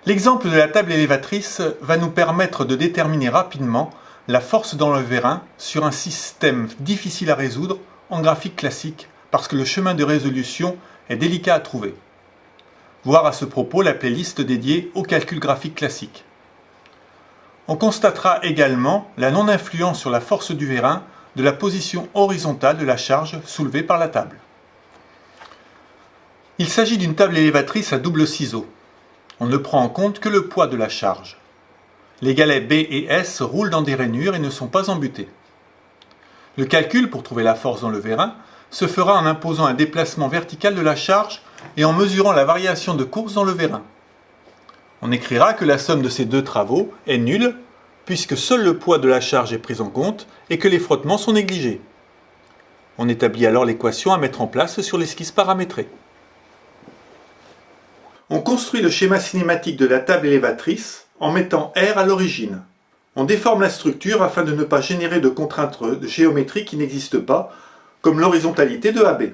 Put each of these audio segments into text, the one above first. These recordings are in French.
L'exemple de la table élévatrice va nous permettre de déterminer rapidement la force dans le vérin sur un système difficile à résoudre en graphique classique parce que le chemin de résolution est délicat à trouver. Voir à ce propos la playlist dédiée au calcul graphique classique. On constatera également la non-influence sur la force du vérin de la position horizontale de la charge soulevée par la table. Il s'agit d'une table élévatrice à double ciseau. On ne prend en compte que le poids de la charge. Les galets B et S roulent dans des rainures et ne sont pas embutés. Le calcul pour trouver la force dans le vérin se fera en imposant un déplacement vertical de la charge et en mesurant la variation de course dans le vérin. On écrira que la somme de ces deux travaux est nulle puisque seul le poids de la charge est pris en compte et que les frottements sont négligés. On établit alors l'équation à mettre en place sur l'esquisse paramétrée. On construit le schéma cinématique de la table élévatrice en mettant R à l'origine. On déforme la structure afin de ne pas générer de contraintes de géométrie qui n'existent pas, comme l'horizontalité de AB.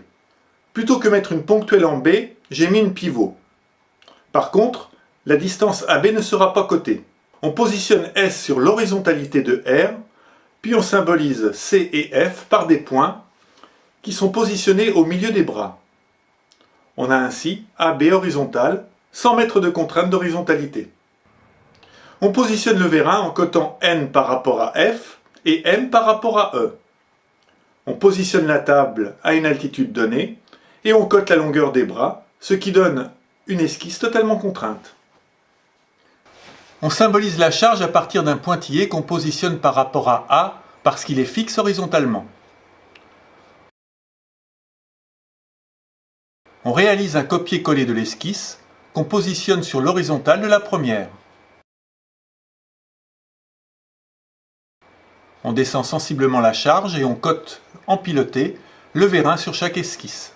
Plutôt que mettre une ponctuelle en B, j'ai mis une pivot. Par contre, la distance AB ne sera pas cotée. On positionne S sur l'horizontalité de R, puis on symbolise C et F par des points qui sont positionnés au milieu des bras. On a ainsi AB horizontal, sans mettre de contrainte d'horizontalité. On positionne le vérin en cotant N par rapport à F et M par rapport à E. On positionne la table à une altitude donnée et on cote la longueur des bras, ce qui donne une esquisse totalement contrainte. On symbolise la charge à partir d'un pointillé qu'on positionne par rapport à A parce qu'il est fixe horizontalement. On réalise un copier-coller de l'esquisse qu'on positionne sur l'horizontale de la première. On descend sensiblement la charge et on cote en piloté le vérin sur chaque esquisse.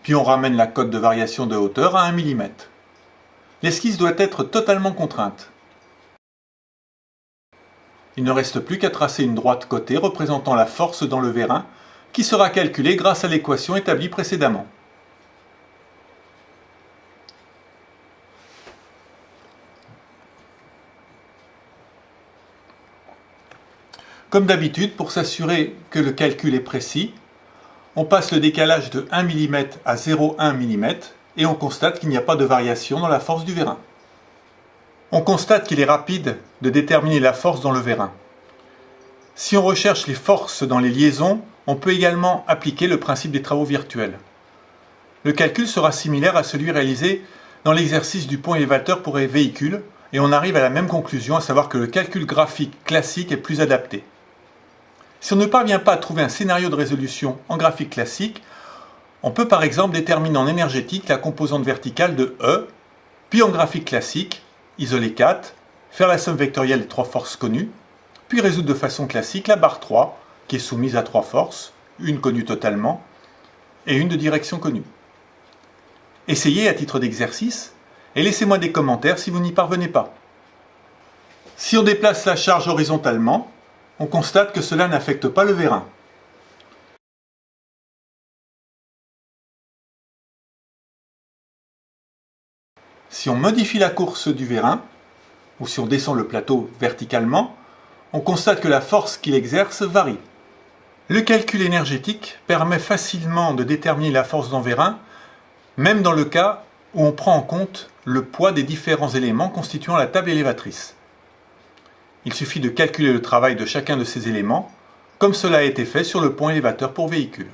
Puis on ramène la cote de variation de hauteur à 1 mm. L'esquisse doit être totalement contrainte. Il ne reste plus qu'à tracer une droite cotée représentant la force dans le vérin qui sera calculée grâce à l'équation établie précédemment. Comme d'habitude, pour s'assurer que le calcul est précis, on passe le décalage de 1 mm à 0,1 mm et on constate qu'il n'y a pas de variation dans la force du vérin. On constate qu'il est rapide de déterminer la force dans le vérin. Si on recherche les forces dans les liaisons, on peut également appliquer le principe des travaux virtuels. Le calcul sera similaire à celui réalisé dans l'exercice du pont élévateur pour les véhicules et on arrive à la même conclusion, à savoir que le calcul graphique classique est plus adapté. Si on ne parvient pas à trouver un scénario de résolution en graphique classique, on peut par exemple déterminer en énergétique la composante verticale de E, puis en graphique classique, isoler 4, faire la somme vectorielle des trois forces connues, puis résoudre de façon classique la barre 3, qui est soumise à trois forces, une connue totalement, et une de direction connue. Essayez à titre d'exercice, et laissez-moi des commentaires si vous n'y parvenez pas. Si on déplace la charge horizontalement, on constate que cela n'affecte pas le vérin. Si on modifie la course du vérin, ou si on descend le plateau verticalement, on constate que la force qu'il exerce varie. Le calcul énergétique permet facilement de déterminer la force d'un vérin, même dans le cas où on prend en compte le poids des différents éléments constituant la table élévatrice. Il suffit de calculer le travail de chacun de ces éléments, comme cela a été fait sur le pont élévateur pour véhicule.